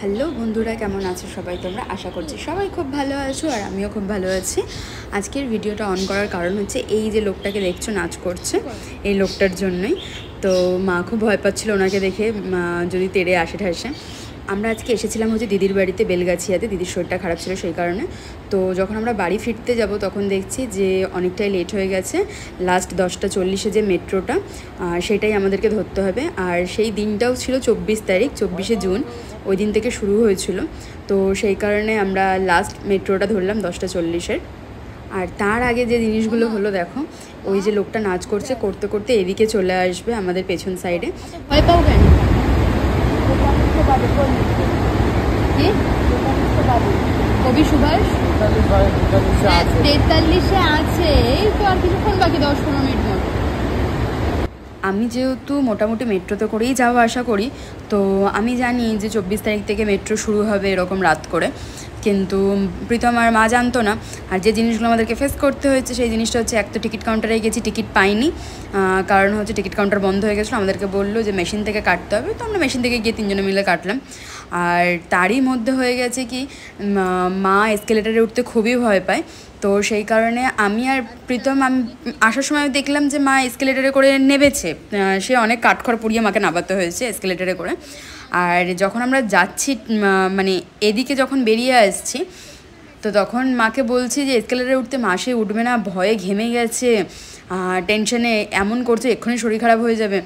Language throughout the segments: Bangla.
হ্যালো বন্ধুরা, কেমন আছো সবাই? তোমরা আশা করছি সবাই খুব ভালো আছো, আর আমিও খুব ভালো আছি। আজকের ভিডিওটা অন করার কারণ হচ্ছে এই যে লোকটাকে দেখছো নাচ করছে, এই লোকটার জন্যই। তো মা খুব ভয় পাচ্ছিল ওনাকে দেখে, যদি তেড়ে আসে ঠাসে। আমরা আজকে এসেছিলাম হচ্ছে দিদির বাড়িতে বেলগাছিয়াতে, দিদির শরীরটা খারাপ ছিল সেই কারণে। তো যখন আমরা বাড়ি ফিরতে যাব তখন দেখছি যে অনেকটাই লেট হয়ে গেছে। লাস্ট 10:40 যে মেট্রোটা, সেটাই আমাদেরকে ধরতে হবে। আর সেই দিনটাও ছিল 24 তারিখ, 24শে জুন, ওই দিন থেকে শুরু হয়েছিল। তো সেই কারণে আমরা লাস্ট মেট্রোটা ধরলাম 10:40। আর তার আগে যে জিনিসগুলো হলো দেখো, ওই যে লোকটা নাচ করছে, করতে করতে এদিকে চলে আসবে আমাদের পেছন সাইডে। ভয় পাও কেন? কবি সুভাষ 43-এ আছে, এই তো আর কিছুক্ষণ বাকি, 10-15 মিনিট মতো। আমি যেহেতু মোটামুটি মেট্রোতে করেই যাওয়া আসা করি, তো আমি জানি যে 24 তারিখ থেকে মেট্রো শুরু হবে এরকম রাত করে। কিন্তু প্রীতম আর মা জানতো না। আর যে জিনিসগুলো আমাদেরকে ফেস করতে হয়েছে সেই জিনিসটা হচ্ছে, এক তো টিকিট কাউন্টারে গেছি, টিকিট পাইনি। কারণ হচ্ছে টিকিট কাউন্টার বন্ধ হয়ে গেছিলো, আমাদেরকে বললো যে মেশিন থেকে কাটতে হবে। তো আমরা মেশিন থেকে গিয়ে 3 জনে মিলে কাটলাম। আর তারই মধ্যে হয়ে গেছে কি, মা এসকেলেটারে উঠতে খুবই ভয় পায়। তো সেই কারণে আমি আর প্রীতম, আমি আসার সময় দেখলাম যে মা এসকেলেটারে করে নেবেছে। সে অনেক কাঠখড় পুড়িয়ে মাকে নামাতে হয়েছে এসকেলেটারে করে। আর যখন আমরা যাচ্ছি, মানে এদিকে যখন বেরিয়ে আসছি, তো তখন মাকে বলছি যে এসকেলেটারে উঠতে, মা সে উঠবে না, ভয়ে ঘেমে গেছে, টেনশনে এমন করছে এক্ষুনি শরীর খারাপ হয়ে যাবে।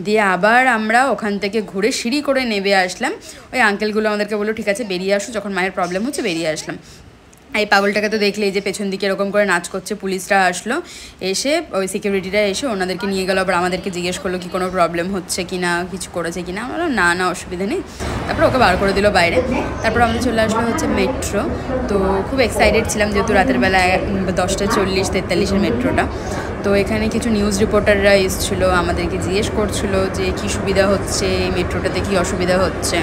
দিয়ে আবার আমরা ওখান থেকে ঘুরে সিঁড়ি করে নেমে আসলাম। ওই আঙ্কেলগুলো আমাদেরকে বললো ঠিক আছে বেরিয়ে আসো, যখন মায়ের প্রবলেম হচ্ছে বেরিয়ে আসলাম। এই পাগলটাকে তো দেখলে, এই যে পেছন দিকে এরকম করে নাচ করছে, পুলিশরা আসলো, এসে ওই সিকিউরিটিরা এসে ওনাদেরকে নিয়ে গেলো। আবার আমাদেরকে জিজ্ঞেস করলো কি কোনো প্রবলেম হচ্ছে কি না, কিছু করেছে কি না। আমরা বললাম না না, অসুবিধা নেই। তারপর ওকে বার করে দিল বাইরে। তারপর আমাদের চলে আসলো হচ্ছে মেট্রো। তো খুব এক্সাইটেড ছিলাম, যেহেতু রাতের বেলা 10:40-43-এর মেট্রোটা। তো এখানে কিছু নিউজ রিপোর্টাররা এসেছিলো, আমাদেরকে জিজ্ঞেস করছিলো যে কী সুবিধা হচ্ছে মেট্রোটাতে, কী অসুবিধা হচ্ছে।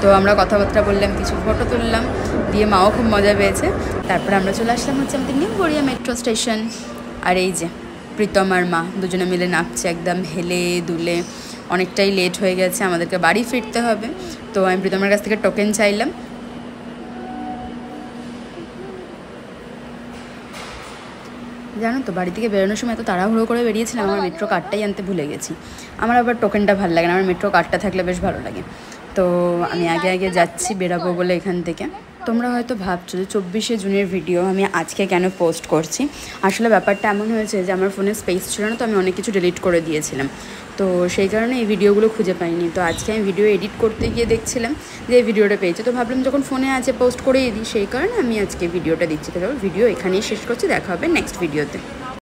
তো আমরা কথাবার্তা বললাম, কিছু ফটো তুললাম, দিয়ে মাও খুব মজা পেয়েছে। তারপর আমরা চলে আসলাম হচ্ছে আমাদের নিউ গড়িয়া মেট্রো স্টেশন। আর এই যে প্রীতম আর মা দুজনে মিলে নাচছে একদম হেলে দুলে। অনেকটাই লেট হয়ে গেছে, আমাদেরকে বাড়ি ফিরতে হবে। তো আমি প্রীতমের কাছ থেকে টোকেন চাইলাম। জানো তো, বাড়ি থেকে বেরোনোর সময় এত তাড়াহুড়ো করে বেরিয়েছিলাম, আমার মেট্রো কার্ডটাই আনতে ভুলে গেছি। আমার আবার টোকেনটা ভালো লাগে না, আমার মেট্রো কার্ডটা থাকলে বেশ ভালো লাগে। তো আমি আগে আগে যাচ্ছি বেরাবো বলে এখান থেকে। তোমরা হয়তো ভাবছো যে 24শে জুনের ভিডিও আমি আজকে কেন পোস্ট করছি। আসলে ব্যাপারটা এমন হয়েছে যে আমার ফোনে স্পেস ছিল না, তো আমি অনেক কিছু ডিলিট করে দিয়েছিলাম। তো সেই কারণে এই ভিডিওগুলো খুঁজে পাইনি। তো আজকে আমি ভিডিও এডিট করতে গিয়ে দেখছিলাম যে এই ভিডিওটা পেয়েছি, তো ভাবলাম যখন ফোনে আছে পোস্ট করেই দিই, সেই কারণে আমি আজকে ভিডিওটা দিচ্ছি। তো ভিডিও এখানেই শেষ করছি, দেখা হবে নেক্সট ভিডিওতে।